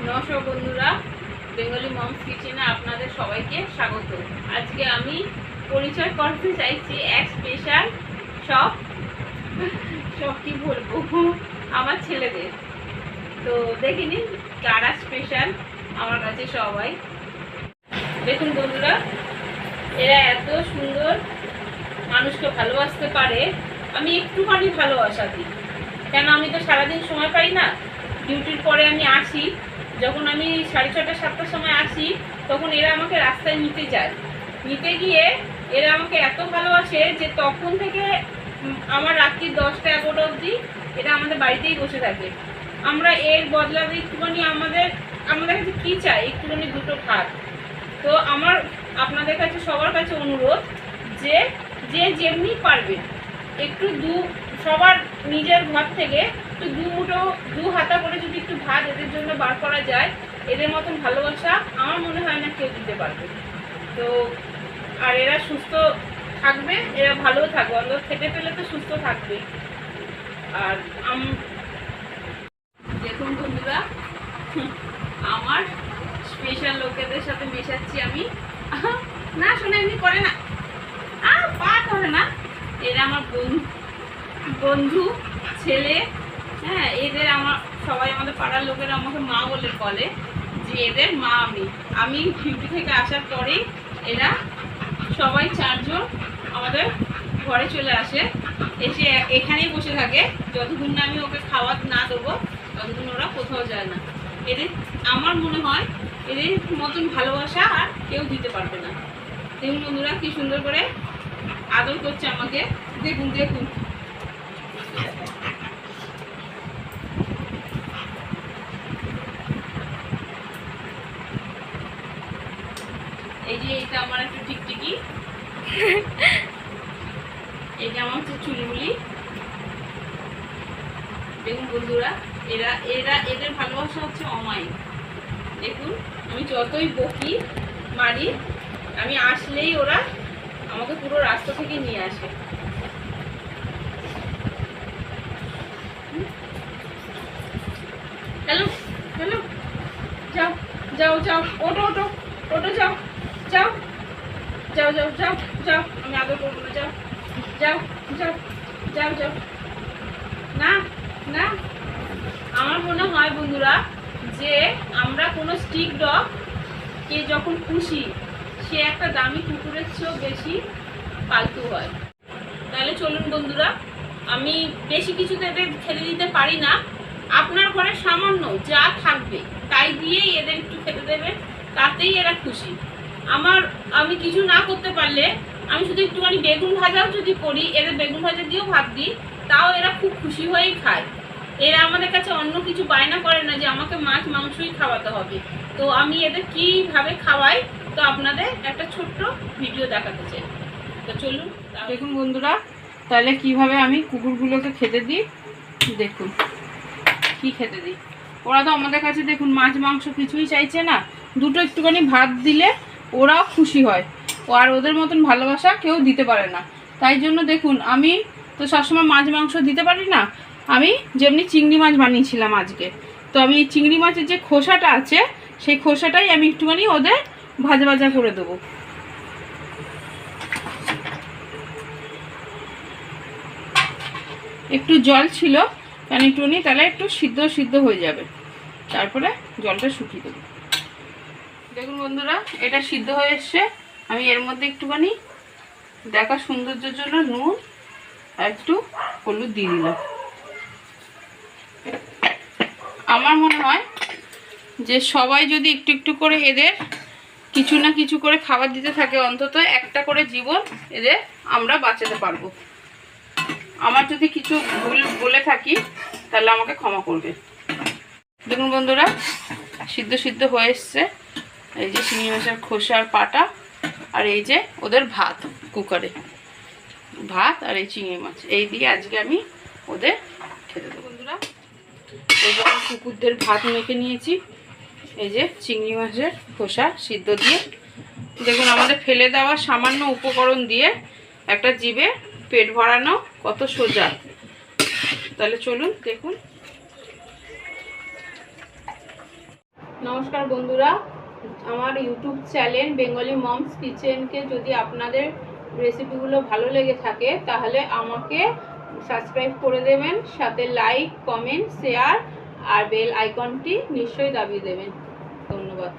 নমস্কার বন্ধুরা, Bengali moms কিচেনে আপনাদের সবাইকে স্বাগত। আজকে আমি পরিচয় করতে চাইছি এক স্পেশাল সব কি বলবো আমার ছেলেদের। তো দেখে নিন কারা স্পেশাল আমার কাছে সবাই। দেখুন বন্ধুরা, এরা এত সুন্দর মানুষকে ভালোবাসতে পারে। আমি একটুখানি ভালোবাসা দিই, কেন আমি তো সারাদিন সময় পাই না। ডিউটির পরে আমি আসি, যখন আমি 6:30 7টার সময় আসি, তখন এরা আমাকে রাস্তায় নিতে গিয়ে এরা আমাকে এত ভালোবাসে যে তখন থেকে আমার রাত্রি 10টা 11টা অবধি এরা আমাদের বাড়িতেই বসে থাকে। আমরা এর বদলাতে একটুখানি আমাদের কাছে কী চাই, একটুখানি দুটো ভাত। তো আমার আপনাদের কাছে সবার কাছে অনুরোধ যে যেমনি পারবেন একটু সবার নিজের ঘর থেকে একটু দু হাতা করে যদি একটু ভাত এদের জন্য বার করা যায়, এদের মতন ভালোবাসা আমার মনে হয় না কেউ দিতে পারবে। তো আর এরা সুস্থ থাকবে, এরা ভালোও থাকবে, অন্তত খেতে পেলে তো সুস্থ থাকবে। আর দেখুন বন্ধুরা, আমার স্পেশাল লোকেদের সাথে মেশাচ্ছি আমি। না শোনা এমনি করে না, পা করে না। এরা আমার বন্ধু ছেলে, হ্যাঁ। এদের সবাই আমাদের পাড়ার লোকেরা আমাকে মা বলে যে এদের মা আমি ডিউটি থেকে আসার পরেই এরা সবাই 4 জন আমাদের ঘরে চলে আসে, এসে এখানেই বসে থাকে। যতক্ষণ না আমি ওকে খাবার না দেবো ততক্ষণ ওরা কোথাও যায় না। এদের আমার মনে হয় এদের মতন ভালোবাসা আর কেউ দিতে পারবে না। দেখুন বন্ধুরা কি সুন্দর করে আদর করছে আমাকে। দেখুন এই যে এটা আমার একটু টিকটিকি, এটা আমার হচ্ছে চুলগুলি। দেখুন বন্ধুরা, এদের ভালোবাসা হচ্ছে অমায়িক। দেখুন আমি যতই বকি মারি, আমি আসলেই ওরা আমাকে পুরো রাস্তা থেকে নিয়ে আসে। হ্যালো হ্যালো, যাও যাও যাও, ওটো যাও যাও যাও যাও যাও যাও, আমি আদর করবো না, যাও যাও যাও যাও যাও। না না, আমার মনে হয় বন্ধুরা যে আমরা কোনো স্ট্রিক ডগ কে যখন খুশি, সে একটা দামি কুকুরের চেয়েও বেশি পালতু হয়। তাহলে চলুন বন্ধুরা, আমি বেশি কিছুতে এদের খেতে দিতে পারি না। আপনার ঘরে সামান্য যা থাকবে তাই দিয়েই এদের একটু খেতে দেবেন, তাতেই এরা খুশি। আমি কিছু না করতে পারলে আমি শুধু একটুখানি বেগুন ভাজাও যদি করি, এদের বেগুন ভাজা দিয়েও ভাত দিই, তাও এরা খুব খুশি হয়েই খায়। এরা আমাদের কাছে অন্য কিছু বায়না করে না যে আমাকে মাছ মাংসই খাওয়াতে হবে। তো আমি এদের কীভাবে খাওয়াই, তো আপনাদের একটা ছোট্ট ভিডিও দেখাতে চাই। তো চলুন দেখুন বন্ধুরা, তাহলে কিভাবে আমি কুকুরগুলোকে খেতে দিই। দেখুন কি খেতে দিই। ওরা তো আমাদের কাছে দেখুন মাছ মাংস কিছুই চাইছে না, দুটো একটুখানি ভাত দিলে ওরাও খুশি হয়। আর ওদের মতন ভালোবাসা কেউ দিতে পারে না। তাই জন্য দেখুন, আমি তো সবসময় মাছ মাংস দিতে পারি না। আমি যেমনি চিংড়ি মাছ বানিয়েছিলাম আজকে, তো আমি এই চিংড়ি মাছের যে খোসাটা আছে, সেই খোসাটাই আমি একটুখানি ওদের ভাজা করে দেবো। একটু জল ছিল কেন একটুখানি, তাহলে একটু সিদ্ধ হয়ে যাবে। তারপরে জলটা শুকিয়ে দেবো। দেখুন বন্ধুরা, এটা সিদ্ধ হয়ে এসছে। আমি এর মধ্যে একটুখানি দেখা সৌন্দর্যের জন্য নুন আর একটু হলুদ দিয়ে দিলাম। আমার মনে হয় যে সবাই যদি একটু একটু করে এদের কিছু না কিছু করে খাবার দিতে থাকে, অন্তত একটা করে জীবন এদের আমরা বাঁচাতে পারবো। আমার যদি কিছু ভুল বলে থাকি তাহলে আমাকে ক্ষমা করবে। দেখুন বন্ধুরা, সিদ্ধ হয়ে এসছে। এই যে চিংড়ি মাছের খোসার পাটা, আর এই যে ওদের ভাত, কুকারে ভাত আর এই চিংড়ি মাছ, এই দিয়ে আজকে আমি ওদের খেতে দেবো। বন্ধুরা, এই যে কুকুরদের ভাত মেখে নিয়েছি, এই যে চিংড়ি মাছের খোসা সিদ্ধ দিয়ে। দেখুন আমাদের ফেলে দেওয়া সামান্য উপকরণ দিয়ে একটা জীবে পেট ভরানো কত সোজা। তাহলে চলুন দেখুন। নমস্কার বন্ধুরা, আমার ইউটিউব চ্যানেল বেঙ্গলি মমস কিচেনকে যদি আপনাদের রেসিপিগুলো ভালো লেগে থাকে তাহলে আমাকে সাবস্ক্রাইব করে দেবেন, সাথে লাইক, কমেন্ট, শেয়ার আর বেল আইকনটি নিশ্চয়ই দাবিয়ে দেবেন। ধন্যবাদ।